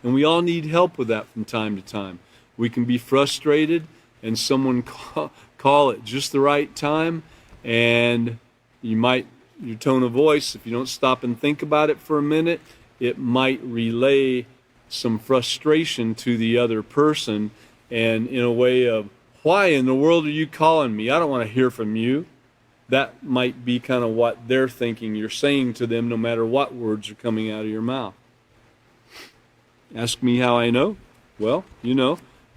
And we all need help with that from time to time. We can be frustrated and someone call at just the right time, and your tone of voice, if you don't stop and think about it for a minute, it might relay some frustration to the other person, and in a way of, why in the world are you calling me? I don't want to hear from you. That might be kind of what they're thinking you're saying to them, no matter what words are coming out of your mouth. Ask me how I know? Well,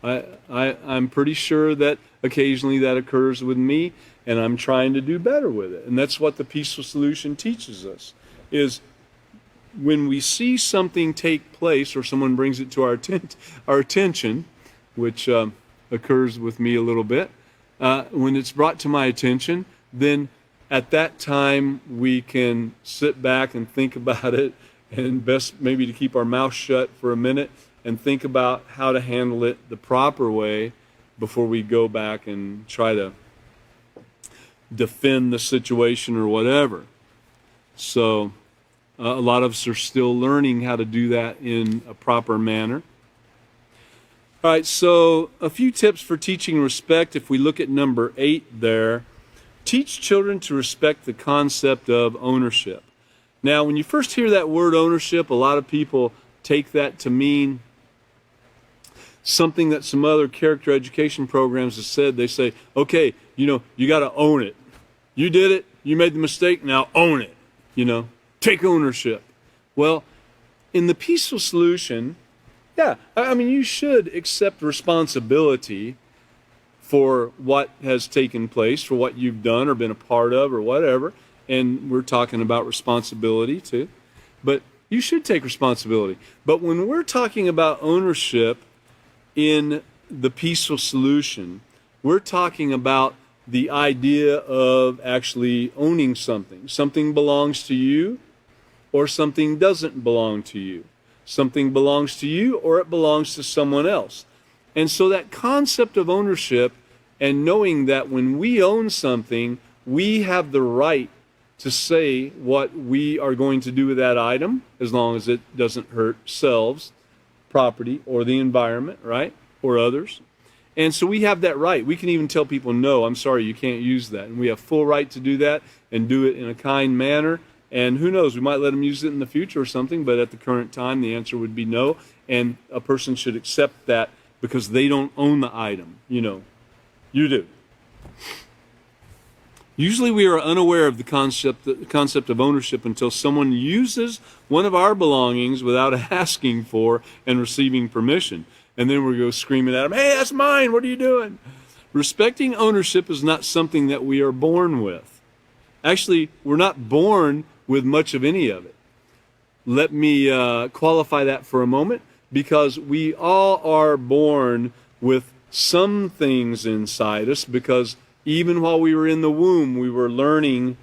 I'm pretty sure that occasionally that occurs with me, and I'm trying to do better with it. And that's what the peaceful solution teaches us, is when we see something take place or someone brings it to our attention, which occurs with me a little bit, when it's brought to my attention, then at that time we can sit back and think about it, and best maybe to keep our mouth shut for a minute and think about how to handle it the proper way before we go back and try to defend the situation or whatever. So a lot of us are still learning how to do that in a proper manner. All right, so a few tips for teaching respect. If we look at number 8 there, teach children to respect the concept of ownership. Now, when you first hear that word ownership, a lot of people take that to mean something that some other character education programs have said. They say, okay, you got to own it. You did it. You made the mistake. Now own it. Take ownership. Well, in the peaceful solution, yeah, I mean, you should accept responsibility for what has taken place, for what you've done or been a part of or whatever. And we're talking about responsibility too. But you should take responsibility. But when we're talking about ownership in the peaceful solution, we're talking about the idea of actually owning something. Something belongs to you or something doesn't belong to you. Something belongs to you or it belongs to someone else. And so that concept of ownership and knowing that when we own something, we have the right to say what we are going to do with that item, as long as it doesn't hurt selves, property, or the environment, right? Or others. And so we have that right. We can even tell people, no, I'm sorry, you can't use that. And we have full right to do that and do it in a kind manner. And who knows, we might let them use it in the future or something, but at the current time, the answer would be no. And a person should accept that because they don't own the item. You know, you do. Usually we are unaware of the concept of ownership until someone uses one of our belongings without asking for and receiving permission. And then we go screaming at them, hey, that's mine, what are you doing? Respecting ownership is not something that we are born with. Actually, we're not born with much of any of it. Let me qualify that for a moment, because we all are born with some things inside us, because even while we were in the womb, we were learning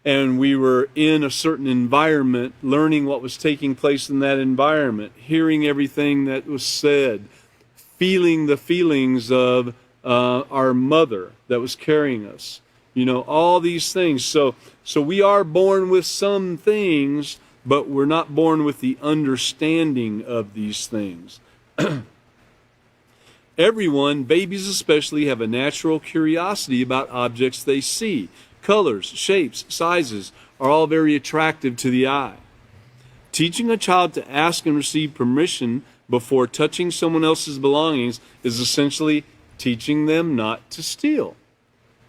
and we were in a certain environment, learning what was taking place in that environment, hearing everything that was said, feeling the feelings of our mother that was carrying us. You know, all these things. So we are born with some things, but we're not born with the understanding of these things. Everyone, babies especially, have a natural curiosity about objects they see. Colors, shapes, sizes are all very attractive to the eye. Teaching a child to ask and receive permission before touching someone else's belongings is essentially teaching them not to steal.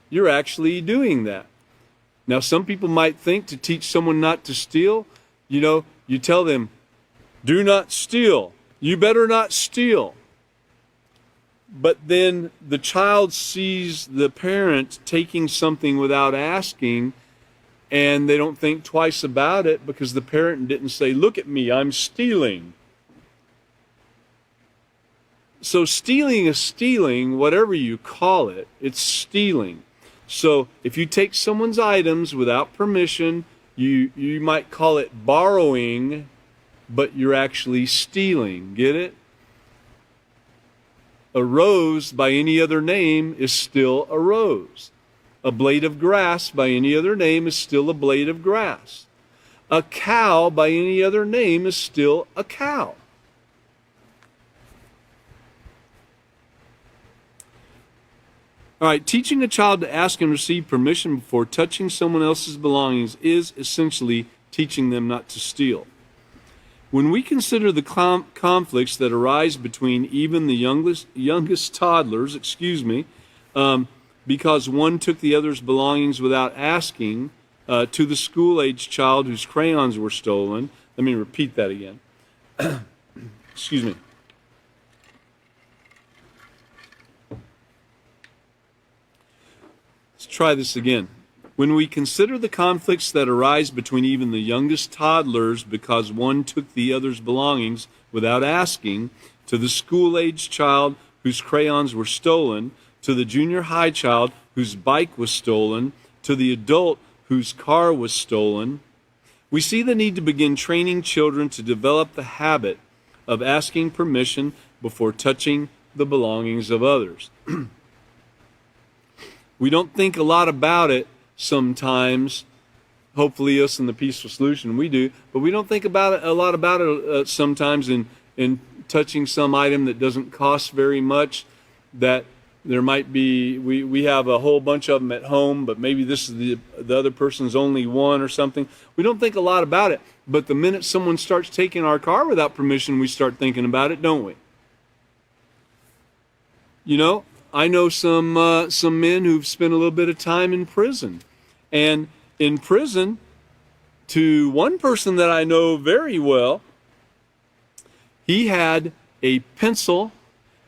You're actually doing that. Now, some people might think to teach someone not to steal, you know, you tell them, do not steal. You better not steal. But then the child sees the parent taking something without asking, and they don't think twice about it because the parent didn't say, look at me, I'm stealing. So stealing is stealing, whatever you call it, it's stealing. So if you take someone's items without permission, you might call it borrowing, but you're actually stealing. Get it? A rose by any other name is still a rose. A blade of grass by any other name is still a blade of grass. A cow by any other name is still a cow. All right, teaching a child to ask and receive permission before touching someone else's belongings is essentially teaching them not to steal. When we consider the conflicts that arise between even the youngest toddlers, because one took the other's belongings without asking, to the school-age child whose crayons were stolen. Let me repeat that again. Excuse me. Let's try this again. When we consider the conflicts that arise between even the youngest toddlers because one took the other's belongings without asking, to the school-age child whose crayons were stolen, to the junior high child whose bike was stolen, to the adult whose car was stolen, we see the need to begin training children to develop the habit of asking permission before touching the belongings of others. We don't think a lot about it sometimes. Hopefully us in the Peaceful Solution we do, but we don't think about it a lot about it sometimes in touching some item that doesn't cost very much, that there might be, we have a whole bunch of them at home, but maybe this is the other person's only one or something. We don't think a lot about it, but the minute someone starts taking our car without permission, we start thinking about it, don't we? You know, I know some men who've spent a little bit of time in prison. And in prison, to one person that I know very well. He had a pencil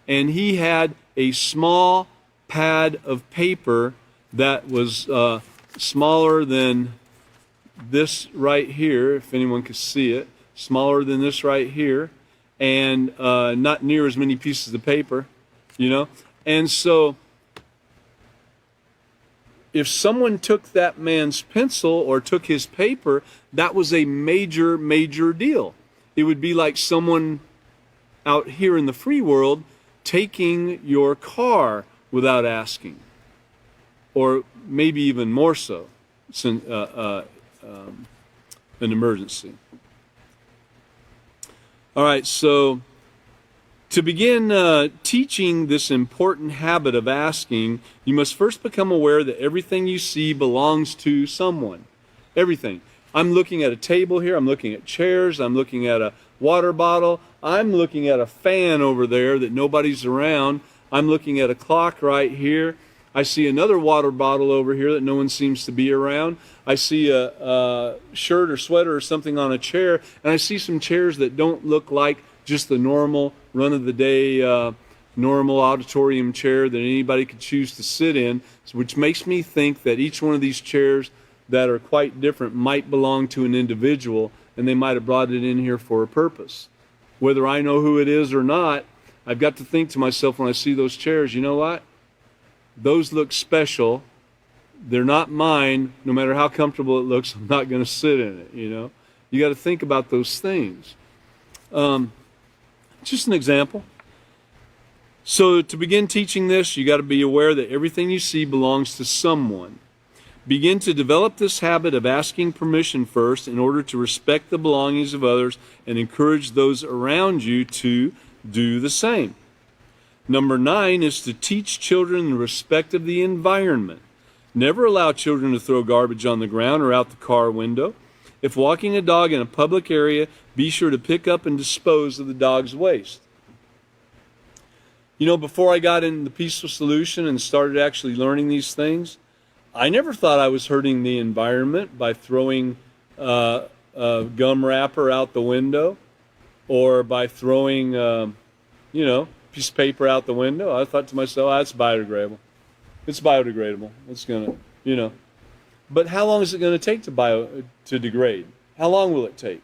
and he had a small pad of paper that was smaller than this right here, if anyone could see it, smaller than this right here, and not near as many pieces of paper, you know. And so if someone took that man's pencil or took his paper, that was a major, major deal. It would be like someone out here in the free world taking your car without asking, or maybe even more so, an emergency. All right, so to begin teaching this important habit of asking, you must first become aware that everything you see belongs to someone. Everything. I'm looking at a table here, I'm looking at chairs, I'm looking at a water bottle, I'm looking at a fan over there that nobody's around, I'm looking at a clock right here, I see another water bottle over here that no one seems to be around, I see a shirt or sweater or something on a chair, and I see some chairs that don't look like just the normal run-of-the-day normal auditorium chair that anybody could choose to sit in, which makes me think that each one of these chairs that are quite different might belong to an individual, and they might have brought it in here for a purpose. Whether I know who it is or not, I've got to think to myself when I see those chairs, you know what? Those look special. They're not mine. No matter how comfortable it looks, I'm not going to sit in it, you know. You got to think about those things. Just an example. So to begin teaching this, you got to be aware that everything you see belongs to someone. Begin to develop this habit of asking permission first in order to respect the belongings of others and encourage those around you to do the same. Number 9 is to teach children the respect of the environment. Never allow children to throw garbage on the ground or out the car window. If walking a dog in a public area, be sure to pick up and dispose of the dog's waste. You know, before I got into the Peaceful Solution and started actually learning these things, I never thought I was hurting the environment by throwing a gum wrapper out the window or by throwing, piece of paper out the window. I thought to myself, that's biodegradable. It's biodegradable. It's going to, But how long is it going to take to degrade? How long will it take?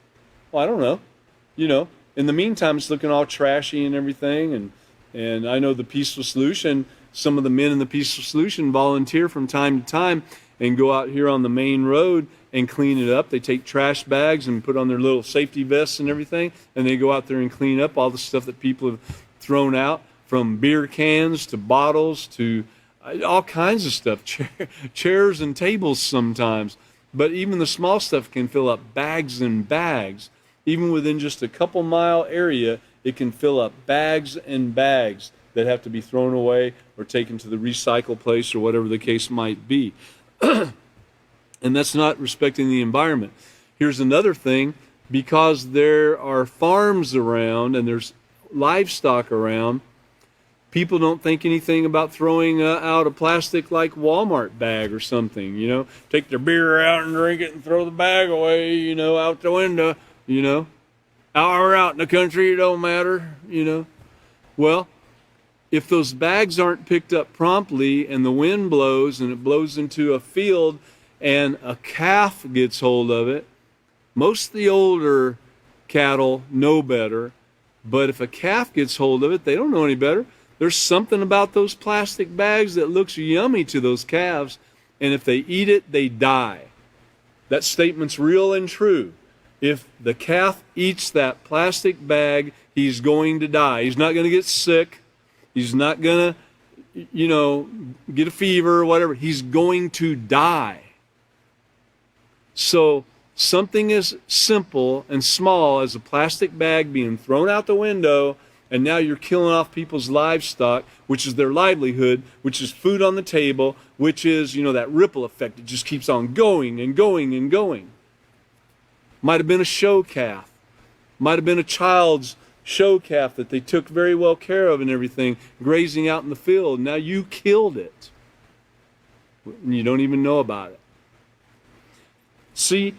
Well, I don't know. In the meantime, it's looking all trashy and everything. And I know the Peaceful Solution, some of the men in the Peaceful Solution volunteer from time to time and go out here on the main road and clean it up. They take trash bags and put on their little safety vests and everything, and they go out there and clean up all the stuff that people have thrown out, from beer cans to bottles to all kinds of stuff, chairs and tables sometimes. But even the small stuff can fill up bags and bags. Even within just a couple mile area, it can fill up bags and bags that have to be thrown away or taken to the recycle place or whatever the case might be. And that's not respecting the environment. Here's another thing. Because there are farms around and there's livestock around, people don't think anything about throwing out a plastic like Walmart bag or something, Take their beer out and drink it and throw the bag away, out the window, Out or out in the country, it don't matter, Well, if those bags aren't picked up promptly and the wind blows and it blows into a field and a calf gets hold of it, most of the older cattle know better, but if a calf gets hold of it, they don't know any better. There's something about those plastic bags that looks yummy to those calves, and if they eat it, they die. That statement's real and true. If the calf eats that plastic bag, he's going to die. He's not going to get sick. He's not going to, get a fever or whatever. He's going to die. So something as simple and small as a plastic bag being thrown out the window, and now you're killing off people's livestock, which is their livelihood, which is food on the table, which is, that ripple effect. It just keeps on going and going and going. Might have been a show calf. Might have been a child's show calf that they took very well care of and everything, grazing out in the field. Now you killed it. And you don't even know about it. See,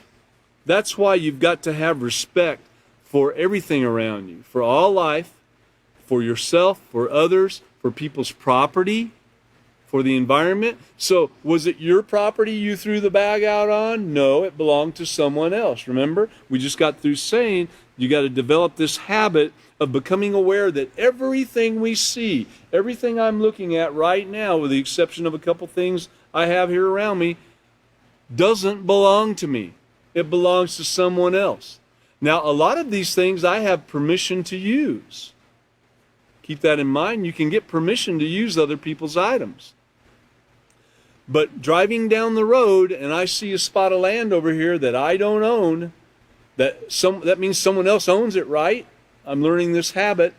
That's why you've got to have respect for everything around you, for all life, for yourself, for others, for people's property, for the environment. So was it your property you threw the bag out on? No, it belonged to someone else. Remember, we just got through saying you got to develop this habit of becoming aware that everything we see, everything I'm looking at right now, with the exception of a couple things I have here around me, doesn't belong to me. It belongs to someone else. Now, a lot of these things I have permission to use. Keep that in mind. You can get permission to use other people's items. But driving down the road and I see a spot of land over here that I don't own, that means someone else owns it, right? I'm learning this habit,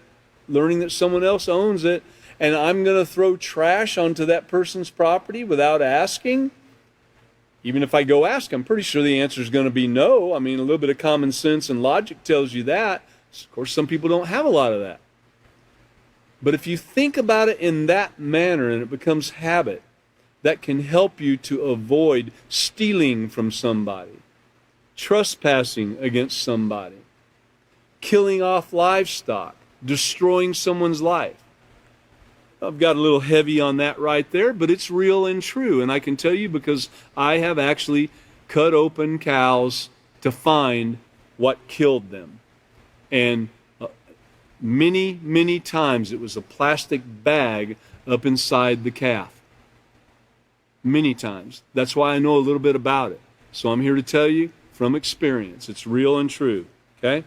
learning that someone else owns it, and I'm going to throw trash onto that person's property without asking? Even if I go ask, I'm pretty sure the answer is going to be no. I mean, a little bit of common sense and logic tells you that. Of course, some people don't have a lot of that. But if you think about it in that manner and it becomes habit, that can help you to avoid stealing from somebody, trespassing against somebody, killing off livestock, destroying someone's life. I've got a little heavy on that right there, but it's real and true. And I can tell you because I have actually cut open cows to find what killed them. And many, many times it was a plastic bag up inside the calf. Many times. That's why I know a little bit about it. So I'm here to tell you from experience. It's real and true. Okay?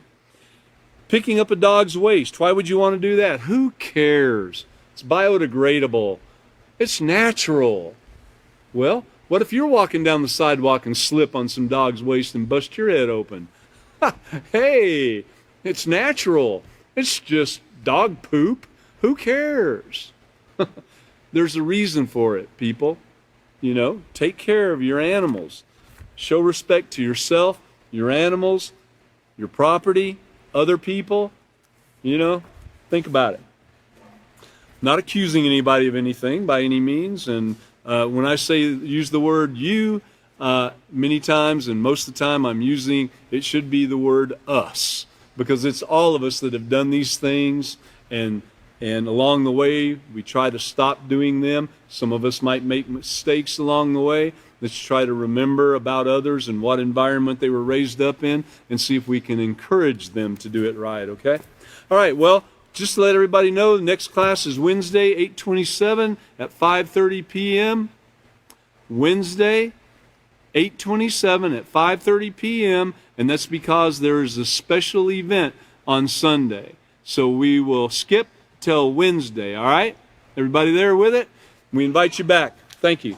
Picking up a dog's waste. Why would you want to do that? Who cares? It's biodegradable. It's natural. Well, what if you're walking down the sidewalk and slip on some dog's waste and bust your head open? Hey, it's natural. It's just dog poop. Who cares? There's a reason for it, people. You know, take care of your animals. Show respect to yourself, your animals, your property, other people. You know, think about it. Not accusing anybody of anything by any means. And when I say use the word you, many times and most of the time it should be the word us. Because it's all of us that have done these things, and along the way we try to stop doing them. Some of us might make mistakes along the way. Let's try to remember about others and what environment they were raised up in and see if we can encourage them to do it right, okay? All right, well, just to let everybody know, the next class is Wednesday, 8/27 at 5:30 p.m. Wednesday, 8/27 at 5:30 p.m., and that's because there is a special event on Sunday. So we will skip till Wednesday, all right? Everybody there with it? We invite you back. Thank you.